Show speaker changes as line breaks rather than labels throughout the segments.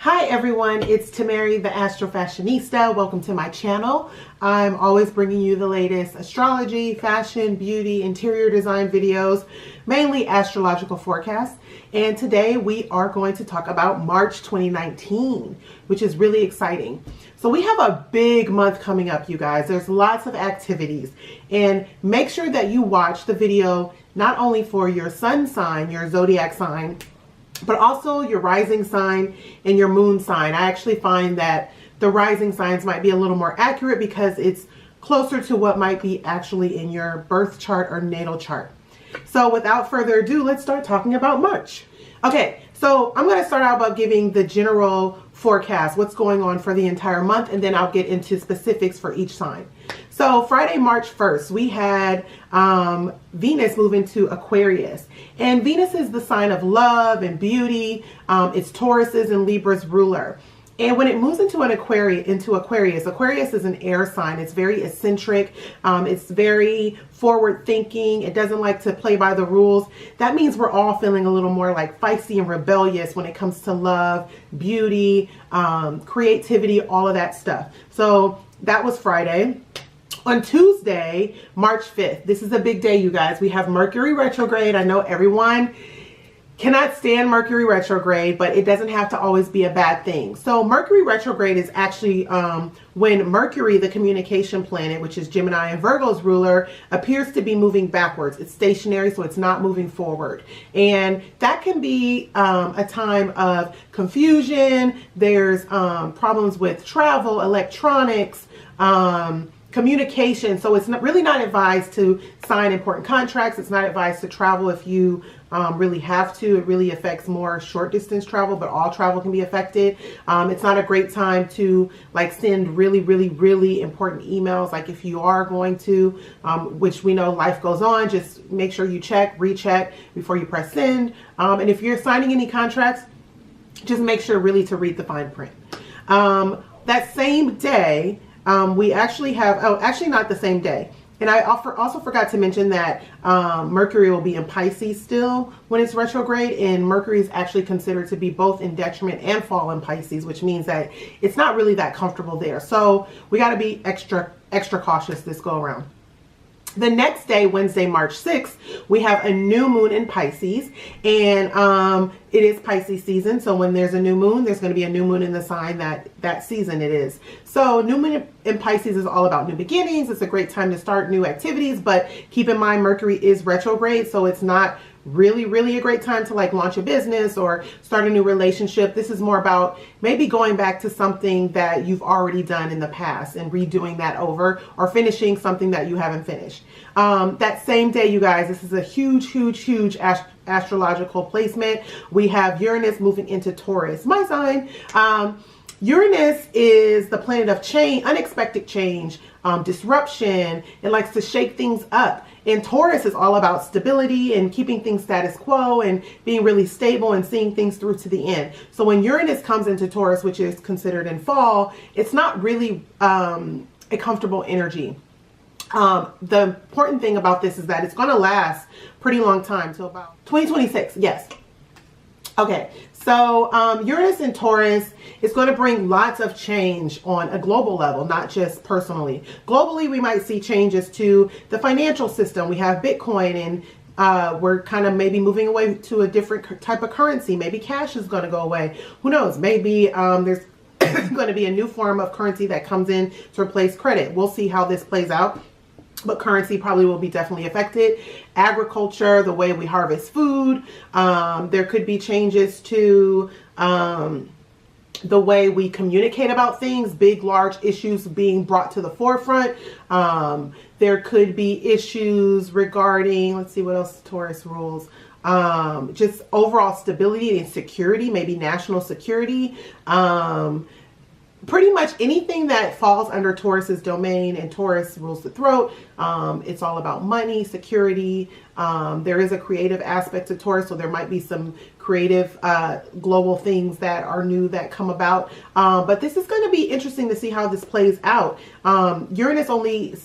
Hi everyone, it's Tamari the Astro Fashionista. Welcome to my channel. I'm always bringing you the latest astrology, fashion, beauty, interior design videos, mainly astrological forecasts. And today we are going to talk about March 2019, which is really exciting. So we have a big month coming up, you guys. There's lots of activities, and make sure that you watch the video not only for your sun sign, your zodiac sign, but also your rising sign and your moon sign. I actually find that the rising signs might be a little more accurate because it's closer to what might be actually in your birth chart or natal chart. So without further ado, let's start talking about March. Okay, so I'm going to start out by giving the general forecast, what's going on for the entire month, and then I'll get into specifics for each sign. So Friday, March 1st, we had Venus move into Aquarius. And Venus is the sign of love and beauty. It's Taurus's and Libra's ruler. And when it moves into Aquarius, Aquarius is an air sign. It's very eccentric. It's very forward thinking. It doesn't like to play by the rules. That means we're all feeling a little more like feisty and rebellious when it comes to love, beauty, creativity, all of that stuff. So that was Friday. On Tuesday, March 5th, this is a big day, you guys. We have Mercury retrograde. I know everyone cannot stand Mercury retrograde, but it doesn't have to always be a bad thing. So Mercury retrograde is actually when Mercury, the communication planet, which is Gemini and Virgo's ruler, appears to be moving backwards. It's stationary, so it's not moving forward. And that can be a time of confusion. There's problems with travel, electronics, communication. So it's really not advised to sign important contracts. It's not advised to travel if you really have to. It really affects more short distance travel, but all travel can be affected. It's not a great time to like send really important emails. Like if you are going to, which we know life goes on, just make sure you recheck before you press send. And if you're signing any contracts, just make sure really to read the fine print. That same day, we actually have, actually not the same day. And I also forgot to mention that Mercury will be in Pisces still when it's retrograde, and Mercury is actually considered to be both in detriment and fall in Pisces, which means that it's not really that comfortable there. So we got to be extra cautious this go around. The next day, Wednesday, March 6th, we have a new moon in Pisces, and it is Pisces season. So when there's a new moon, there's going to be a new moon in the sign that season it is. So new moon in Pisces is all about new beginnings. It's a great time to start new activities, but keep in mind Mercury is retrograde, so it's not really a great time to like launch a business or start a new relationship. This is more about maybe going back to something that you've already done in the past and redoing that over, or finishing something that you haven't finished. That same day, you guys, this is a huge astrological placement. We have Uranus moving into Taurus, my sign. Uranus is the planet of change, unexpected change, disruption. It likes to shake things up. And Taurus is all about stability and keeping things status quo and being really stable and seeing things through to the end. So when Uranus comes into Taurus, which is considered in fall, it's not really a comfortable energy. The important thing about this is that it's going to last pretty long time, till about 2026. Yes. Okay, so Uranus in Taurus is going to bring lots of change on a global level, not just personally. Globally, we might see changes to the financial system. We have Bitcoin, and we're kind of maybe moving away to a different type of currency. Maybe cash is going to go away. Who knows? Maybe there's going to be a new form of currency that comes in to replace credit. We'll see how this plays out. But currency probably will be definitely affected. Agriculture, the way we harvest food. There could be changes to the way we communicate about things. Big, large issues being brought to the forefront. There could be issues regarding, let's see what else Taurus rules. Just overall stability and security, maybe national security. Pretty much anything that falls under Taurus's domain, and Taurus rules the throat. It's all about money, security. There is a creative aspect to Taurus, so there might be some creative global things that are new that come about. But this is going to be interesting to see how this plays out. Uranus only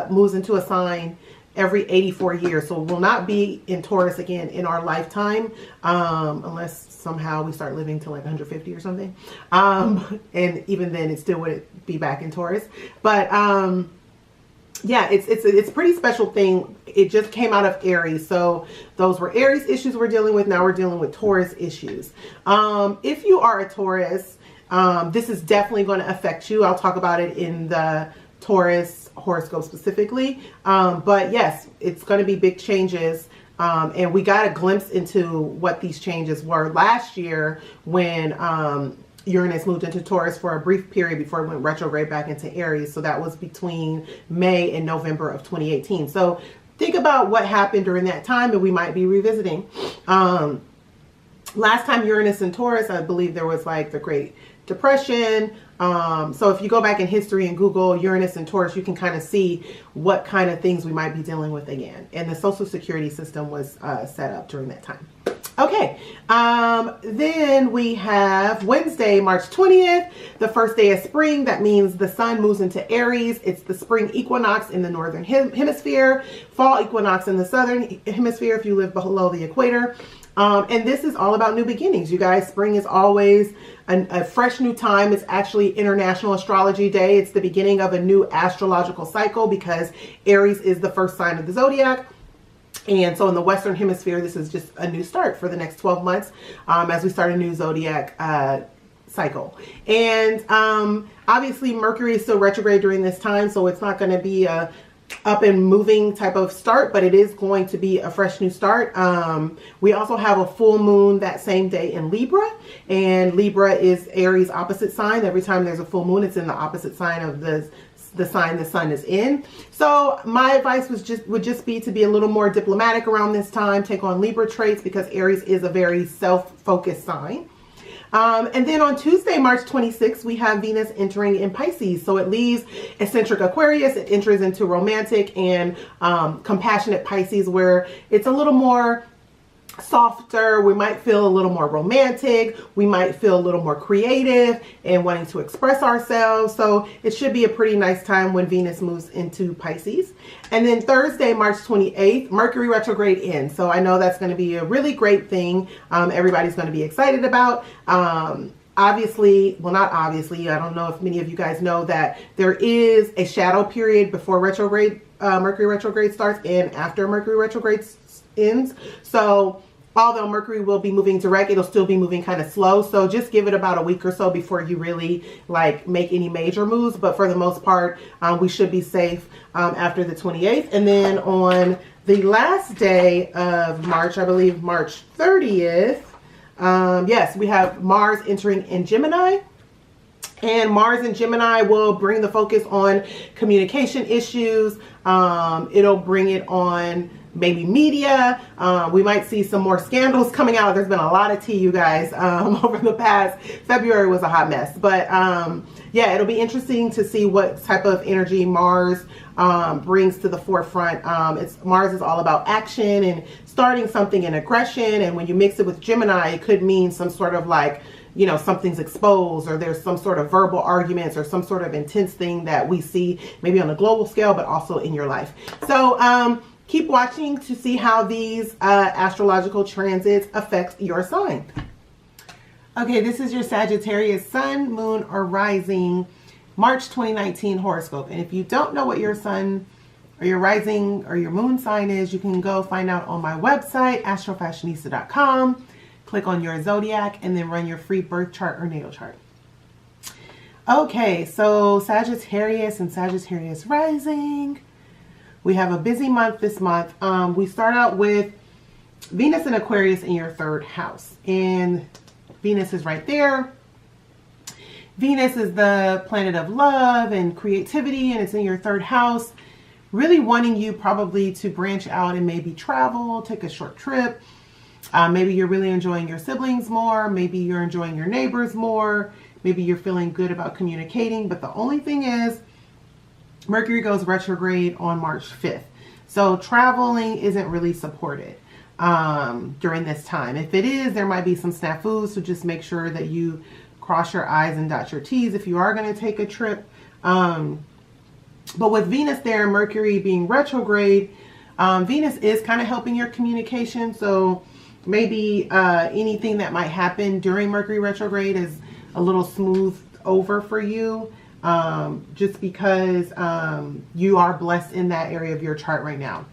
moves into a sign every 84 years. So we'll not be in Taurus again in our lifetime, unless somehow we start living to like 150 or something. And even then it still wouldn't be back in Taurus. But yeah, it's a pretty special thing. It just came out of Aries. So those were Aries issues we're dealing with. Now we're dealing with Taurus issues. If you are a Taurus, this is definitely going to affect you. I'll talk about it in the Taurus horoscope specifically. But yes, it's going to be big changes. And we got a glimpse into what these changes were last year when Uranus moved into Taurus for a brief period before it went retrograde back into Aries. So that was between May and November of 2018. So think about what happened during that time, and we might be revisiting. Last time Uranus in Taurus, I believe there was like the Great Depression. So if you go back in history and Google Uranus and Taurus, you can kind of see what kind of things we might be dealing with again. And the Social Security system was set up during that time. Okay, then we have Wednesday, March 20th, the first day of spring. That means the sun moves into Aries. It's the spring equinox in the northern hemisphere, fall equinox in the southern hemisphere if you live below the equator. And this is all about new beginnings, you guys. Spring is always a fresh new time. It's actually International Astrology Day. It's the beginning of a new astrological cycle because Aries is the first sign of the zodiac. And so in the Western Hemisphere, this is just a new start for the next 12 months as we start a new zodiac cycle. And obviously Mercury is still retrograde during this time, so it's not going to be a up and moving type of start, but it is going to be a fresh new start. We also have a full moon that same day in Libra, and Libra is Aries opposite sign. Every time there's a full moon, it's in the opposite sign of the sign the sun is in. So my advice would just be to be a little more diplomatic around this time, take on Libra traits, because Aries is a very self-focused sign. And then on Tuesday, March 26th, we have Venus entering in Pisces. So it leaves eccentric Aquarius. It enters into romantic and compassionate Pisces, where it's a little more softer. We might feel a little more romantic. We might feel a little more creative and wanting to express ourselves. So it should be a pretty nice time when Venus moves into Pisces. And then Thursday, March 28th, Mercury retrograde ends. So I know that's going to be a really great thing. Everybody's going to be excited about. Obviously, well, not obviously, I don't know if many of you guys know that there is a shadow period before retrograde, Mercury retrograde starts, and after Mercury retrograde ends. So although Mercury will be moving direct, it'll still be moving kind of slow. So just give it about a week or so before you really like make any major moves. But for the most part, we should be safe after the 28th. And then on the last day of March, I believe March 30th, yes, we have Mars entering in Gemini. And Mars in Gemini will bring the focus on communication issues. It'll bring it on maybe media. We might see some more scandals coming out. There's been a lot of tea, you guys, over the past. February was a hot mess. But yeah, it'll be interesting to see what type of energy Mars brings to the forefront. Mars is all about action and starting something in aggression. And when you mix it with Gemini, it could mean some sort of like, you know, something's exposed, or there's some sort of verbal arguments or some sort of intense thing that we see maybe on a global scale, but also in your life. So keep watching to see how these astrological transits affect your sign. Okay, this is your Sagittarius Sun, Moon, or Rising March 2019 horoscope. And if you don't know what your sun or your rising or your moon sign is, you can go find out on my website, astrofashionista.com. Click on your zodiac and then run your free birth chart or natal chart. Okay, so Sagittarius and Sagittarius rising. We have a busy month this month. We start out with Venus and Aquarius in your third house. And Venus is right there. Venus is the planet of love and creativity, and it's in your third house. Really wanting you probably to branch out and maybe travel, take a short trip. Maybe you're really enjoying your siblings more. Maybe you're enjoying your neighbors more. Maybe you're feeling good about communicating. But the only thing is, Mercury goes retrograde on March 5th. So traveling isn't really supported during this time. If it is, there might be some snafus. So just make sure that you cross your I's and dot your T's if you are going to take a trip. But with Venus there, Mercury being retrograde, Venus is kind of helping your communication. So maybe anything that might happen during Mercury retrograde is a little smooth over for you, just because you are blessed in that area of your chart right now.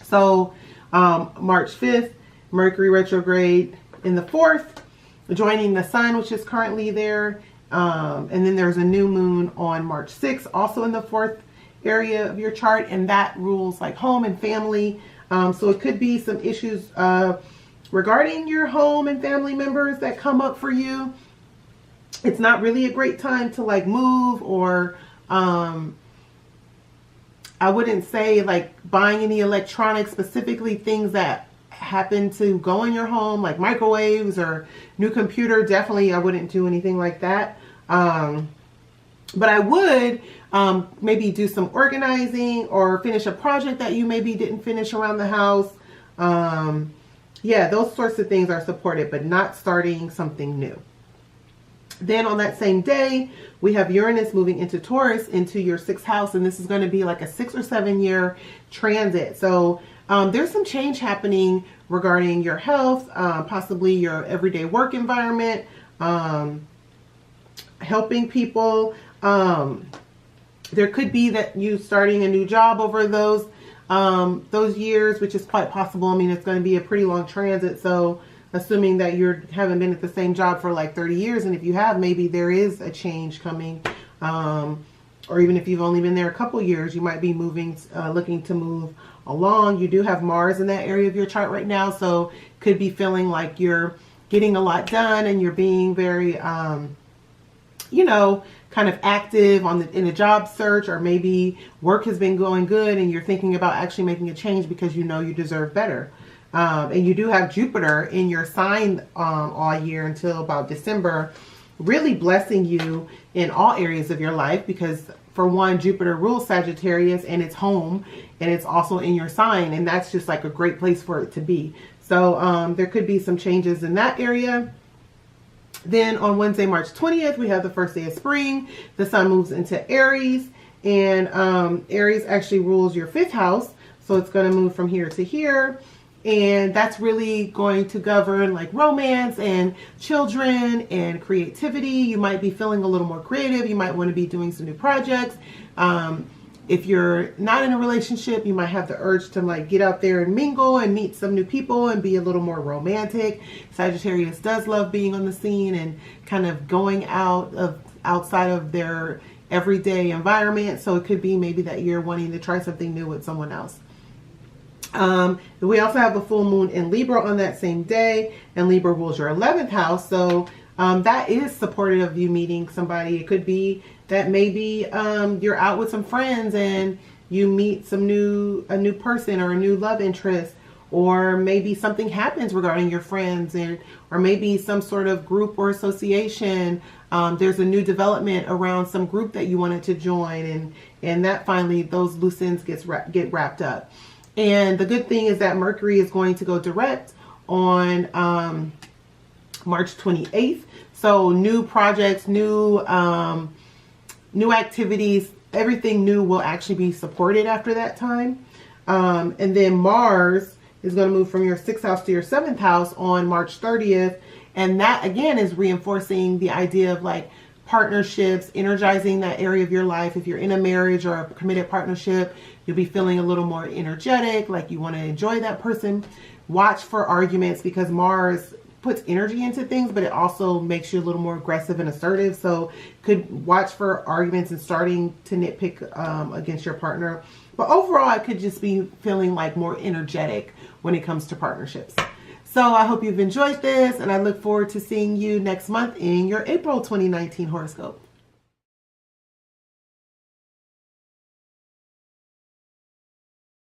So March 5th, Mercury retrograde in the 4th, joining the sun, which is currently there. And then there's a new moon on March 6th, also in the 4th area of your chart, and that rules like home and family. So it could be some issues regarding your home and family members that come up for you. It's not really a great time to like move, or I wouldn't say like buying any electronics, specifically things that happen to go in your home, like microwaves or new computer. Definitely I wouldn't do anything like that. But I would maybe do some organizing or finish a project that you maybe didn't finish around the house. Yeah, those sorts of things are supported, but not starting something new. Then on that same day, we have Uranus moving into Taurus, into your 6th house, and this is going to be like a 6 or 7 year transit. So there's some change happening regarding your health, possibly your everyday work environment, helping people. There could be that you starting a new job over those years, which is quite possible. I mean, it's going to be a pretty long transit. So assuming that you haven't been at the same job for like 30 years. And if you have, maybe there is a change coming. Or even if you've only been there a couple years, you might be moving, looking to move along. You do have Mars in that area of your chart right now. So could be feeling like you're getting a lot done and you're being very, you know, kind of active in a job search, or maybe work has been going good and you're thinking about actually making a change because you know you deserve better. And you do have Jupiter in your sign all year until about December, really blessing you in all areas of your life, because for one, Jupiter rules Sagittarius and it's home, and it's also in your sign, and that's just like a great place for it to be. So there could be some changes in that area. Then on Wednesday, March 20th, we have the first day of spring. The sun moves into Aries, and Aries actually rules your 5th house. So it's going to move from here to here. And that's really going to govern like romance and children and creativity. You might be feeling a little more creative. You might want to be doing some new projects. If you're not in a relationship, you might have the urge to like get out there and mingle and meet some new people and be a little more romantic. Sagittarius does love being on the scene and kind of going outside of their everyday environment. So it could be maybe that you're wanting to try something new with someone else. We also have the full moon in Libra on that same day, and Libra rules your 11th house. So that is supportive of you meeting somebody. It could be that maybe you're out with some friends and you meet a new person or a new love interest, or maybe something happens regarding your friends, or maybe some sort of group or association. There's a new development around some group that you wanted to join, and that finally those loose ends get wrapped up. And the good thing is that Mercury is going to go direct on March 28th. So new projects, new activities, everything new will actually be supported after that time. And then Mars is going to move from your 6th house to your 7th house on March 30th. And that again is reinforcing the idea of like partnerships, energizing that area of your life. If you're in a marriage or a committed partnership, you'll be feeling a little more energetic, like you want to enjoy that person. Watch for arguments, because Mars puts energy into things, but it also makes you a little more aggressive and assertive. So could watch for arguments and starting to nitpick against your partner. But overall, I could just be feeling like more energetic when it comes to partnerships. So I hope you've enjoyed this, and I look forward to seeing you next month in your April 2019 horoscope.